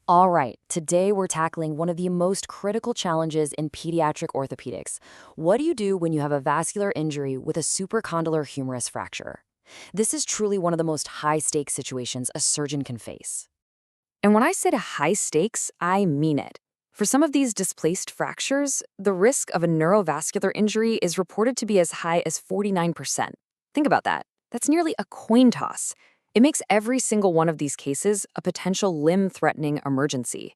All right, today we're tackling one of the most critical challenges in pediatric orthopedics. What do you do when you have a vascular injury with a supracondylar humerus fracture? This is truly one of the most high-stakes situations a surgeon can face. And when I say to high stakes, I mean it. For some of these displaced fractures, the risk of a neurovascular injury is reported to be as high as 49%. Think about that. That's nearly a coin toss. It makes every single one of these cases a potential limb-threatening emergency.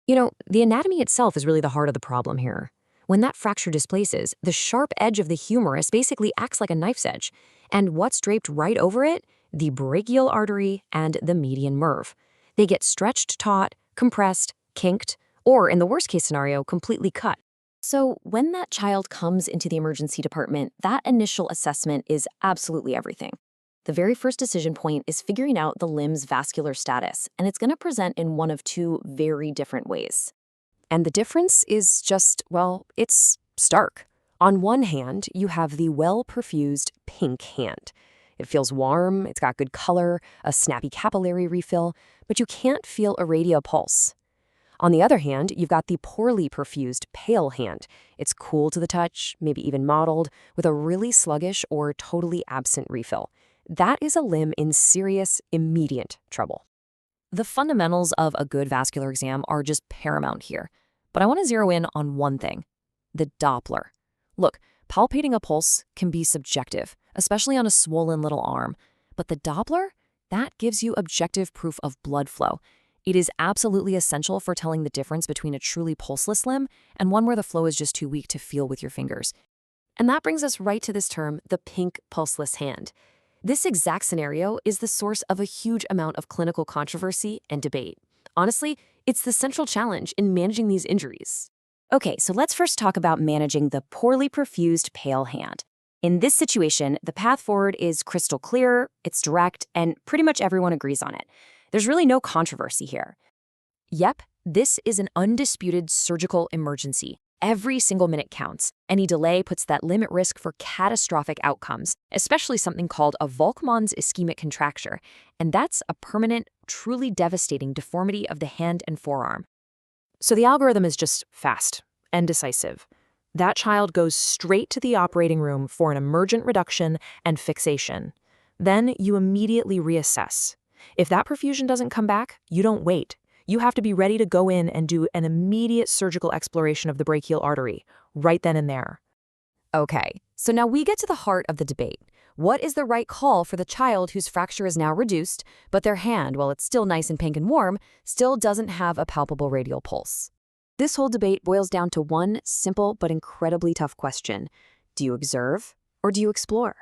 The anatomy itself is really the heart of the problem here. When that fracture displaces, the sharp edge of the humerus basically acts like a knife's edge. And what's draped right over it? The brachial artery and the median nerve. They get stretched taut, compressed, kinked, or in the worst case scenario, completely cut. So when that child comes into the emergency department, that initial assessment is absolutely everything. The very first decision point is figuring out the limb's vascular status, and it's going to present in one of two very different ways. And the difference is just, well, it's stark. On one hand, you have the well-perfused pink hand. It feels warm, it's got good color, a snappy capillary refill, but you can't feel a radial pulse. On the other hand, you've got the poorly perfused pale hand. It's cool to the touch, maybe even mottled, with a really sluggish or totally absent refill. That is a limb in serious, immediate trouble. The fundamentals of a good vascular exam are just paramount here. But I want to zero in on one thing: the Doppler. Look, palpating a pulse can be subjective, especially on a swollen little arm. But the Doppler, that gives you objective proof of blood flow. It is absolutely essential for telling the difference between a truly pulseless limb and one where the flow is just too weak to feel with your fingers. And that brings us right to this term, the pink pulseless hand. This exact scenario is the source of a huge amount of clinical controversy and debate. Honestly, it's the central challenge in managing these injuries. Okay, so let's first talk about managing the poorly perfused pale hand. In this situation, the path forward is crystal clear, it's direct, and pretty much everyone agrees on it. There's really no controversy here. Yep, this is an undisputed surgical emergency. Every single minute counts. Any delay puts that limb at risk for catastrophic outcomes, especially something called a Volkmann's ischemic contracture, and that's a permanent, truly devastating deformity of the hand and forearm. So the algorithm is just fast and decisive. That child goes straight to the operating room for an emergent reduction and fixation. Then you immediately reassess. If that perfusion doesn't come back, you don't wait. You have to be ready to go in and do an immediate surgical exploration of the brachial artery, right then and there. Okay, so now we get to the heart of the debate. What is the right call for the child whose fracture is now reduced, but their hand, while it's still nice and pink and warm, still doesn't have a palpable radial pulse? This whole debate boils down to one simple but incredibly tough question. Do you observe or do you explore?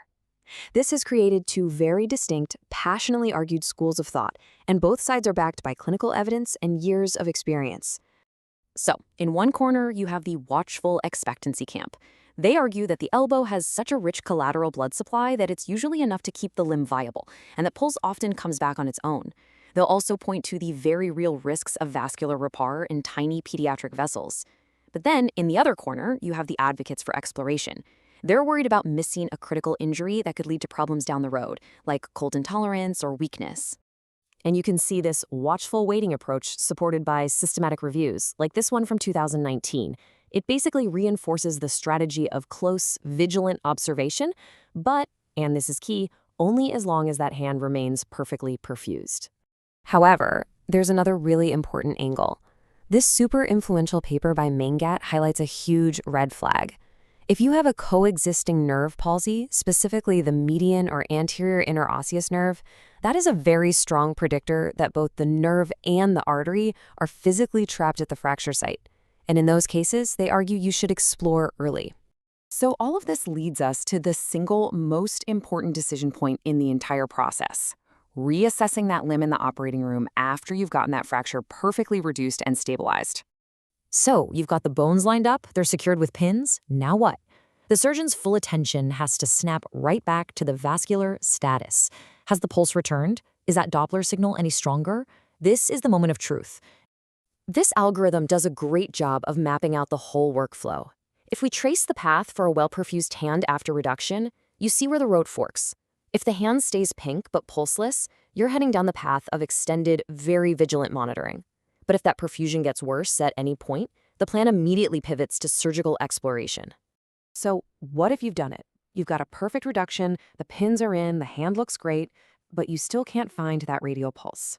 This has created two very distinct, passionately argued schools of thought, and both sides are backed by clinical evidence and years of experience. So, in one corner, you have the watchful expectancy camp. They argue that the elbow has such a rich collateral blood supply that it's usually enough to keep the limb viable, and that pulse often comes back on its own. They'll also point to the very real risks of vascular repair in tiny pediatric vessels. But then, in the other corner, you have the advocates for exploration. They're worried about missing a critical injury that could lead to problems down the road, like cold intolerance or weakness. And you can see this watchful waiting approach supported by systematic reviews, like this one from 2019. It basically reinforces the strategy of close, vigilant observation, but, and this is key, only as long as that hand remains perfectly perfused. However, there's another really important angle. This super influential paper by Mangat highlights a huge red flag. If you have a coexisting nerve palsy, specifically the median or anterior interosseous nerve, that is a very strong predictor that both the nerve and the artery are physically trapped at the fracture site. And in those cases, they argue you should explore early. So all of this leads us to the single most important decision point in the entire process: reassessing that limb in the operating room after you've gotten that fracture perfectly reduced and stabilized. So, you've got the bones lined up, they're secured with pins, now what? The surgeon's full attention has to snap right back to the vascular status. Has the pulse returned? Is that Doppler signal any stronger? This is the moment of truth. This algorithm does a great job of mapping out the whole workflow. If we trace the path for a well-perfused hand after reduction, you see where the road forks. If the hand stays pink but pulseless, you're heading down the path of extended, very vigilant monitoring. But if that perfusion gets worse at any point, the plan immediately pivots to surgical exploration. So, what if you've done it? You've got a perfect reduction, the pins are in, the hand looks great, but you still can't find that radial pulse.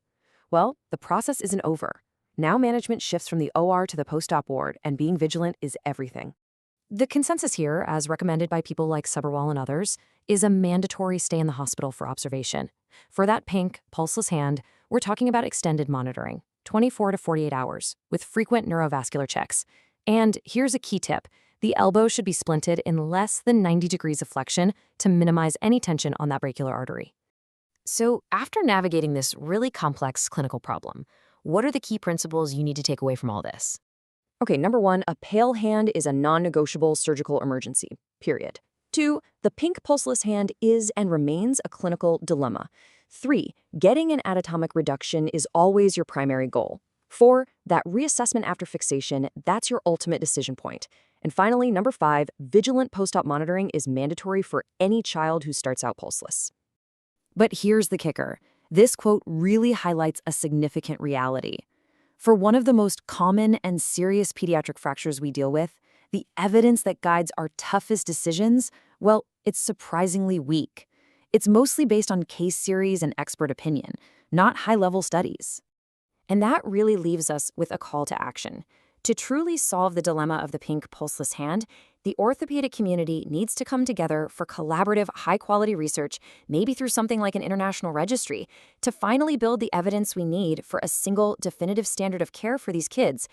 Well, the process isn't over. Now management shifts from the OR to the post-op ward, and being vigilant is everything. The consensus here, as recommended by people like Sabharwal and others, is a mandatory stay in the hospital for observation. For that pink, pulseless hand, we're talking about extended monitoring, 24 to 48 hours, with frequent neurovascular checks. And here's a key tip. The elbow should be splinted in less than 90 degrees of flexion to minimize any tension on that brachial artery. So, after navigating this really complex clinical problem, what are the key principles you need to take away from all this? Okay, number 1, a pale hand is a non-negotiable surgical emergency, period. 2, the pink pulseless hand is and remains a clinical dilemma. 3, getting an anatomic reduction is always your primary goal. 4, that reassessment after fixation, that's your ultimate decision point. And finally, number 5, vigilant post-op monitoring is mandatory for any child who starts out pulseless. But here's the kicker. This quote really highlights a significant reality. For one of the most common and serious pediatric fractures we deal with, the evidence that guides our toughest decisions, well, it's surprisingly weak. It's mostly based on case series and expert opinion, not high-level studies. And that really leaves us with a call to action. To truly solve the dilemma of the pink pulseless hand, the orthopedic community needs to come together for collaborative, high-quality research, maybe through something like an international registry, to finally build the evidence we need for a single definitive standard of care for these kids